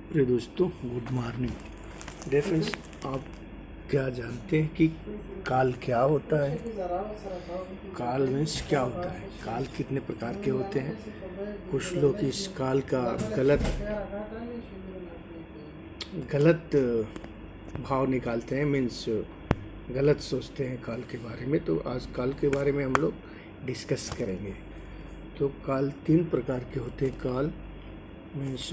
प्रिय दोस्तों, good morning. Dear friends, आप क्या जानते हैं कि काल क्या होता है? काल मीन्स क्या होता है? काल कितने प्रकार के होते हैं? कुछ लोग इस काल का गलत भाव निकालते हैं, मीन्स गलत सोचते हैं काल के बारे में। तो आज काल के बारे में हम लोग डिस्कस करेंगे। तो काल 3 प्रकार के होते हैं। काल मीन्स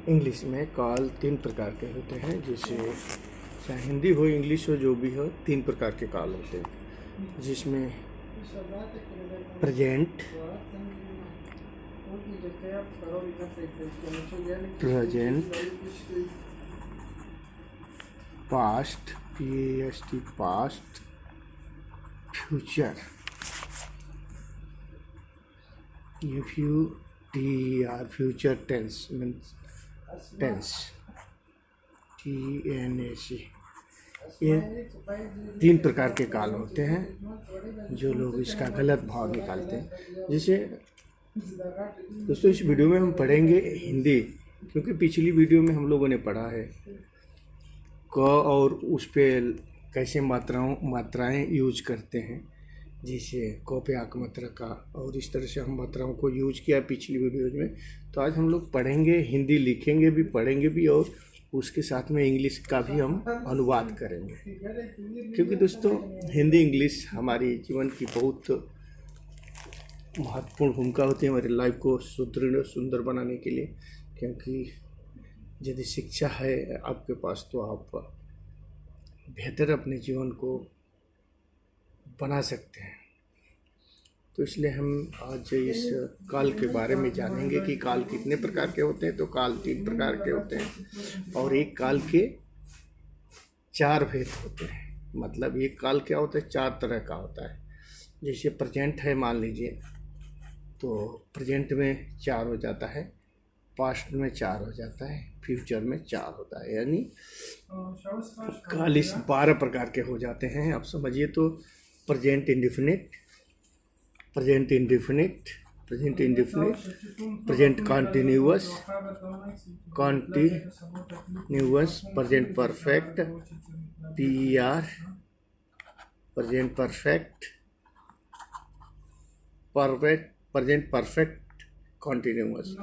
इंग्लिश में काल 3 प्रकार के होते हैं, जैसे चाहे हिंदी हो इंग्लिश हो जो भी हो, 3 प्रकार के काल होते हैं, जिसमें present, past, PAST past, future, FUTUR future tense means tense, TNAC। ये 3 प्रकार के काल होते हैं जो लोग इसका गलत भाव निकालते हैं। जैसे दोस्तों, इस वीडियो में हम पढ़ेंगे हिंदी, क्योंकि पिछली वीडियो में हम लोगों ने पढ़ा है क और उस पर कैसे मात्राएं यूज करते हैं, जैसे क पे आक मात्रा का, और इस तरह से हम मात्राओं को यूज किया पिछली वीडियोज में। तो आज हम लोग पढ़ेंगे, हिंदी लिखेंगे भी, पढ़ेंगे भी, और उसके साथ में इंग्लिश का भी हम अनुवाद करेंगे, क्योंकि दोस्तों हिंदी इंग्लिश हमारी जीवन की बहुत महत्वपूर्ण भूमिका होती है हमारी लाइफ को सुदृढ़ सुंदर बनाने के लिए। क्योंकि यदि शिक्षा है आपके पास तो आप बेहतर अपने जीवन को बना सकते हैं। तो इसलिए हम आज इस काल के बारे में जानेंगे कि काल कितने प्रकार के होते हैं। तो काल 3 प्रकार के होते हैं, और एक काल के 4 भेद होते हैं। मतलब एक काल क्या होता है? 4 तरह का होता है। जैसे प्रेजेंट है, मान लीजिए, तो प्रेजेंट में 4 हो जाता है, पास्ट में 4 हो जाता है, फ्यूचर में 4 होता है, यानी काल इस 12 प्रकार के हो जाते हैं। आप समझिए तो present indefinite, present indefinite, present indefinite, present continuous, present perfect, PER, present perfect, present perfect continuous,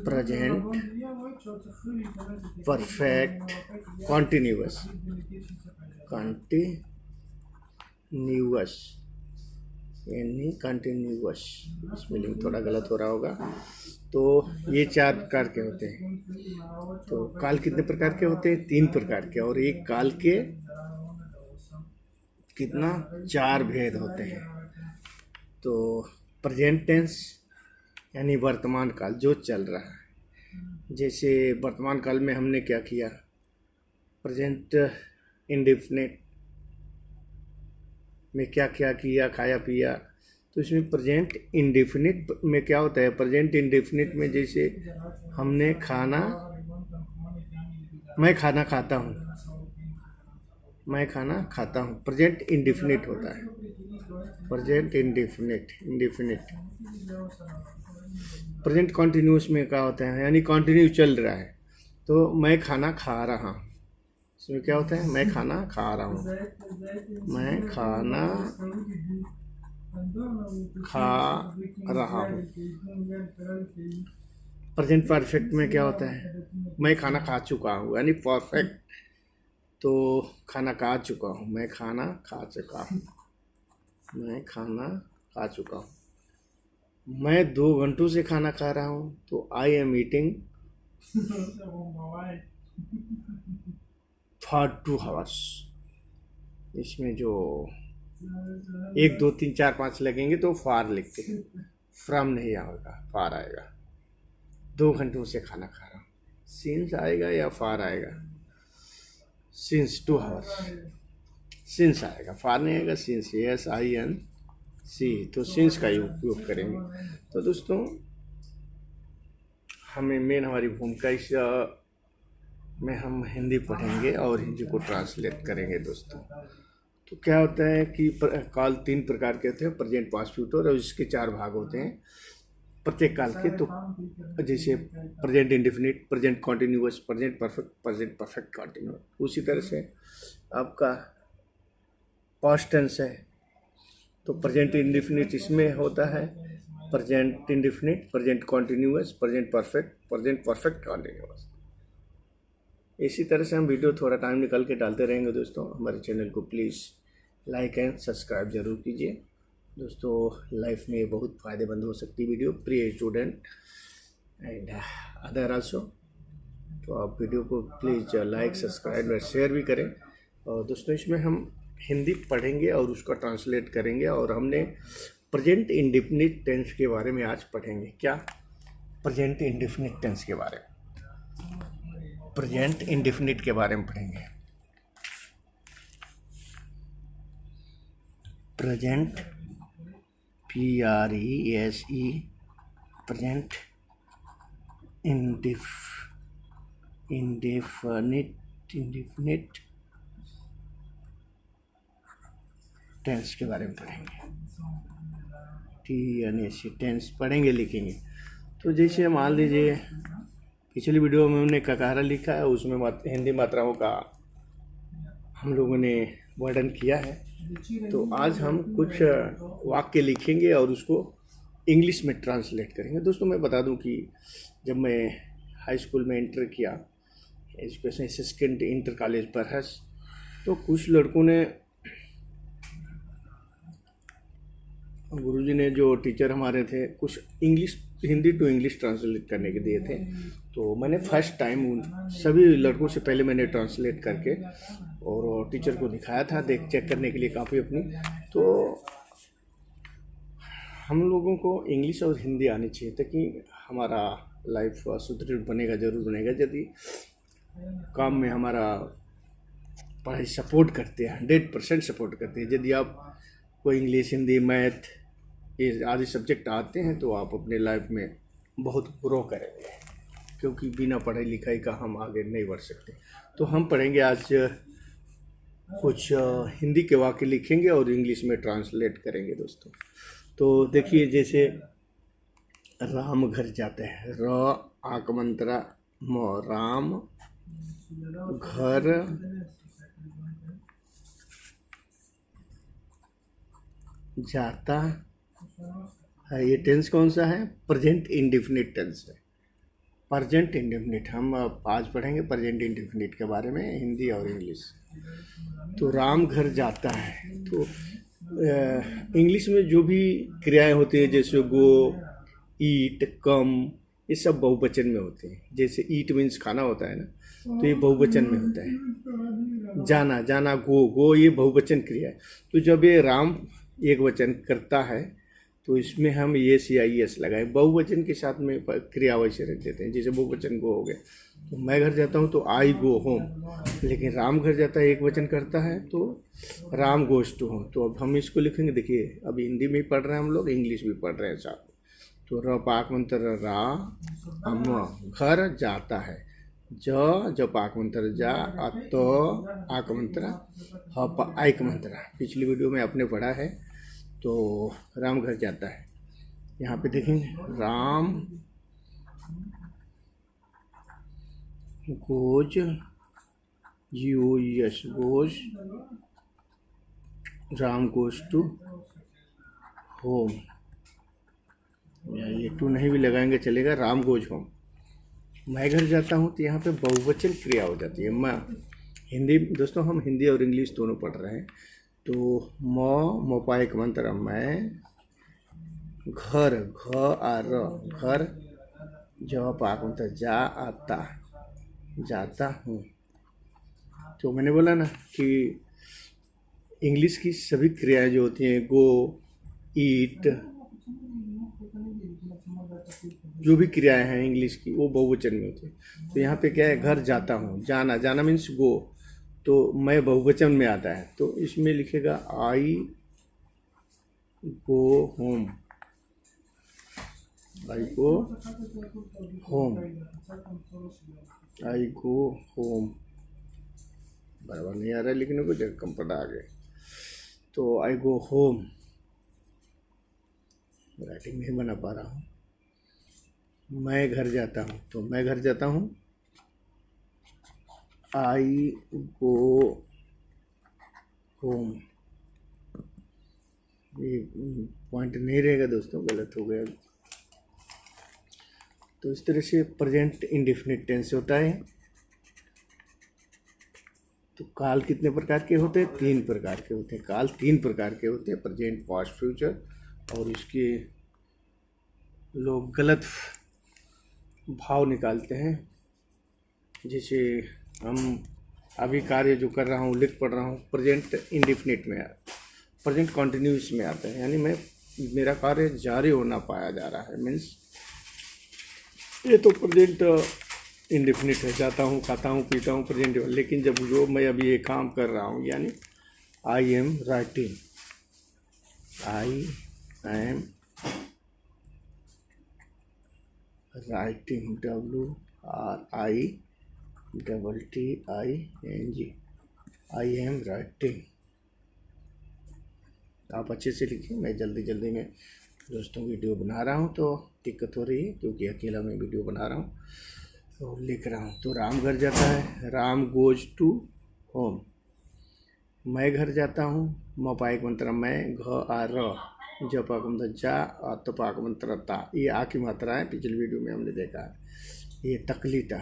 present perfect continuous, यानी कंटिन्यूअस। स्पेलिंग थोड़ा गलत हो रहा होगा। तो ये 4 प्रकार के होते हैं। तो काल कितने प्रकार के होते हैं? 3 प्रकार के, और एक काल के कितना 4 भेद होते हैं। तो प्रेजेंट टेंस यानी वर्तमान काल, जो चल रहा है। जैसे वर्तमान काल में हमने क्या किया? प्रेजेंट इंडेफिनिट में क्या क्या किया, खाया पिया। तो इसमें प्रेजेंट इंडेफिनिट में क्या होता है? प्रेजेंट इंडेफिनिट में जैसे हमने खाना, मैं खाना खाता हूँ, मैं खाना खाता हूँ, प्रेजेंट इंडेफिनिट होता है। Present indefinite. प्रेजेंट कॉन्टिन्यूअस में क्या होता है? यानी कंटिन्यू चल रहा है। तो मैं खाना खा रहा हूँ, इसमें क्या होता है? मैं खाना खा रहा हूँ, मैं खाना खा रहा हूँ। प्रेजेंट परफेक्ट में क्या होता है? मैं खाना खा चुका हूँ, यानी परफेक्ट। तो खाना खा चुका हूँ, मैं खाना खा चुका हूँ, मैं खाना खा चुका हूँ। मैं 2 घंटों से खाना खा रहा हूँ, तो I am eating for 2 hours। इसमें जो 1 2 3 4 5 लगेंगे तो फार लिखते हैं, फ्रॉम नहीं आएगा, फार आएगा। 2 घंटों से खाना खा रहा हूँ, सिंस आएगा या फार आएगा? सिंस 2 hours, सिंस आएगा, फार नहीं आएगा, सिंस, SINC। तो सिंस का उपयोग करेंगे। तो दोस्तों, हमें मेन हमारी भूमिका इस में हम हिंदी पढ़ेंगे और हिंदी को ट्रांसलेट करेंगे दोस्तों। तो क्या होता है कि काल 3 प्रकार के होते हैं, प्रेजेंट, पास्ट, फ्यूचर, और इसके 4 भाग होते हैं। प्रत्येक काल के। तो जैसे present indefinite, present continuous, present perfect, present perfect continuous. उसी तरह से आपका पास्ट टेंस है तो प्रेजेंट इंडेफिनिट इसमें होता है, present indefinite, present continuous, present perfect, present perfect continuous. इसी तरह से हम वीडियो थोड़ा टाइम निकाल के डालते रहेंगे दोस्तों। हमारे चैनल को प्लीज़ लाइक एंड सब्सक्राइब जरूर कीजिए दोस्तों। लाइफ में बहुत फ़ायदेमंद हो सकती है वीडियो, प्रिय स्टूडेंट एंड अदर आल्सो। तो आप वीडियो को प्लीज़ लाइक, सब्सक्राइब और शेयर भी करें। और दोस्तों इसमें हम हिंदी पढ़ेंगे और उसका ट्रांसलेट करेंगे। और हमने प्रेजेंट इंडेफिनिट टेंस के बारे में आज पढ़ेंगे। क्या? प्रेजेंट इंडेफिनिट टेंस के बारे में, प्रेजेंट इंडेफिनिट के बारे में पढ़ेंगे। Present PRESE, present indefinite tense के बारे में पढ़ेंगे। TNSE टेंस पढ़ेंगे, लिखेंगे। तो जैसे मान लीजिए पिछली वीडियो में हमने ककारा लिखा है, उसमें हिंदी मात्राओं का हम लोगों ने वर्णन किया है। तो आज हम कुछ वाक्य लिखेंगे और उसको इंग्लिश में ट्रांसलेट करेंगे। दोस्तों मैं बता दूं कि जब मैं हाई स्कूल में इंटर किया, एजुकेशन असिस्टेंट इंटर कॉलेज बरहस, तो कुछ लड़कों ने, गुरुजी ने, जो टीचर हमारे थे, कुछ हिंदी टू इंग्लिश ट्रांसलेट करने के दिए थे। तो मैंने फर्स्ट टाइम उन सभी लड़कों से पहले मैंने ट्रांसलेट करके और टीचर को दिखाया था, चेक करने के लिए काफ़ी अपनी। तो हम लोगों को इंग्लिश और हिंदी आनी चाहिए ताकि हमारा लाइफ सुदृढ़ बनेगा, जरूर बनेगा। यदि काम में हमारा पढ़ाई सपोर्ट करते हैं, 100% सपोर्ट करते हैं। यदि आप को इंग्लिश, हिंदी, मैथ ये आदि सब्जेक्ट आते हैं तो आप अपने लाइफ में बहुत ग्रो करेंगे, क्योंकि बिना पढ़ाई लिखाई का हम आगे नहीं बढ़ सकते। तो हम पढ़ेंगे आज कुछ हिंदी के वाक्य लिखेंगे और इंग्लिश में ट्रांसलेट करेंगे दोस्तों। तो देखिए, जैसे राम घर जाते हैं, र आकमंत्रा म, राम घर जाता है। ये टेंस कौन सा है? प्रेजेंट इंडेफिनिट टेंस है। प्रेजेंट इंडेफिनिट हम आज पढ़ेंगे प्रेजेंट इंडेफिनिट के बारे में, हिंदी और इंग्लिश। तो राम घर जाता है, तो इंग्लिश में जो भी क्रियाएं होती हैं, जैसे गो, ईट, कम, ये सब बहुवचन में होते हैं। जैसे ईट मीन्स खाना होता है ना, तो ये बहुवचन में होता है। जाना, जाना, गो ये बहुवचन क्रिया है। तो जब ये राम एक वचन करता है तो इसमें हम येस या ईएस लगाए, बहुवचन के साथ में क्रिया वैसे रख देते हैं। जैसे बहुवचन गो हो गया, तो मैं घर जाता हूँ तो आई गो होम। लेकिन राम घर जाता है एक वचन करता है तो राम गोज टू होम। तो अब हम इसको लिखेंगे। देखिए, अभी हिंदी में पढ़ रहे हैं हम लोग, इंग्लिश भी पढ़ रहे हैं साथ में। तो र पाकमंत्र रा, हम घर जाता है, ज पाकमंत्र जा, तो आकमंत्र ह आइक मंत्र। पिछली वीडियो में आपने पढ़ा है। तो राम घर जाता है, यहाँ पे देखेंगे Ram goes, GOES goes, Ram goes to home. ये टू नहीं भी लगाएंगे चलेगा, राम गोज होम। मैं घर जाता हूँ तो यहाँ पे बहुवचन क्रिया हो जाती है। मैं हिंदी, दोस्तों हम हिंदी और इंग्लिश दोनों पढ़ रहे हैं। तो मोपा एक मंत्र, मैं घर, घर, जब पाक जा, आता, जाता हूँ। तो मैंने बोला ना कि इंग्लिश की सभी क्रियाएं जो होती हैं, गो, ईट, जो भी क्रियाएं हैं इंग्लिश की, वो बहुवचन में होती है। तो यहाँ पे क्या है? घर जाता हूँ, जाना, जाना मीन्स गो, तो मैं बहुवचन में आता है। तो इसमें लिखेगा आई गो होम, आई गो होम, आई गो होम। बराबर नहीं आ रहा है लिखने को, जगह कम पड़ा आगे। तो आई गो होम, राइटिंग नहीं बना पा रहा हूँ। मैं घर जाता हूँ, तो मैं घर जाता हूँ आई गो होम। ये पॉइंट नहीं रहेगा दोस्तों, गलत हो गया। तो इस तरह से प्रेजेंट इंडेफिनिट टेंस होता है। तो काल कितने प्रकार के होते हैं? 3 प्रकार के होते हैं। काल 3 प्रकार के होते हैं, प्रेजेंट, पास्ट, फ्यूचर। और इसके लोग गलत भाव निकालते हैं। जैसे हम अभी कार्य जो कर रहा हूँ, लिख पढ़ रहा हूँ, प्रेजेंट इंडेफिनिट में, प्रेजेंट कॉन्टिन्यूस में आता है, यानी मेरा कार्य जारी होना पाया जा रहा है। मीन्स ये तो प्रेजेंट इंडेफिनिट है, जाता हूँ, खाता हूँ, पीता हूँ, प्रेजेंट। लेकिन जब जो मैं अभी ये काम कर रहा हूँ, यानी I am writing, I am writing, WRITTING, I am writing. आप अच्छे से लिखिए। मैं जल्दी में दोस्तों वीडियो बना रहा हूँ, तो दिक्कत हो रही है क्योंकि अकेला मैं वीडियो बना रहा हूँ तो लिख रहा हूँ। तो राम घर जाता है, राम गोज टू होम। मैं घर जाता हूँ, मपायक मंत्र मैं, घ आ र, जपाक मंत्र जा, तपाक मंत्र ता। ये आ की मात्रा है, पिछले वीडियो में हमने देखा है। ये तकलीता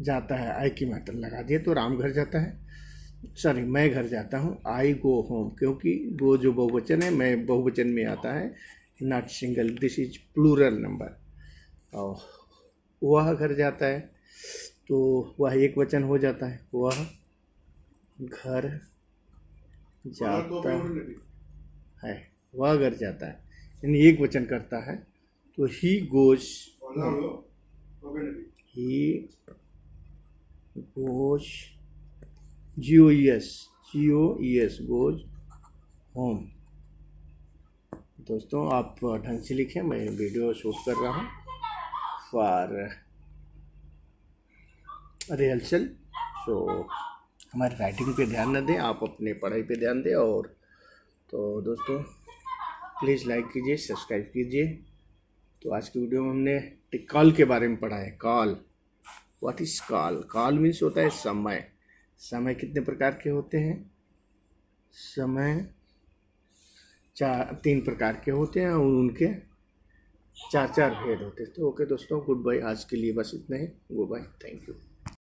जाता है, आई की मात्रा लगा दिए तो राम घर जाता है। सॉरी, मैं घर जाता हूँ, आई गो होम, क्योंकि गो जो बहुवचन है, मैं बहुवचन में आता है, not single, this is plural number. और वह घर जाता है, तो वह एक वचन हो जाता है, वह घर जाता है, वह घर जाता है, यानी एक वचन करता है। तो he goes GOES goes home. दोस्तों आप ढंग से लिखें, मैं वीडियो शूट कर रहा हूँ फॉर रिहर्सल। सो हमारी राइटिंग पे ध्यान न दें, आप अपने पढ़ाई पे ध्यान दें। और तो दोस्तों प्लीज़ लाइक कीजिए, सब्सक्राइब कीजिए। तो आज की वीडियो में हमने कॉल के बारे में पढ़ा है। Call, what is call? Call means होता है समय। समय कितने प्रकार के होते हैं? समय 3 प्रकार के होते हैं और उनके 4 भेद होते हैं। तो ओके दोस्तों, गुड बाय। आज के लिए बस इतना ही। Good bye, thank you.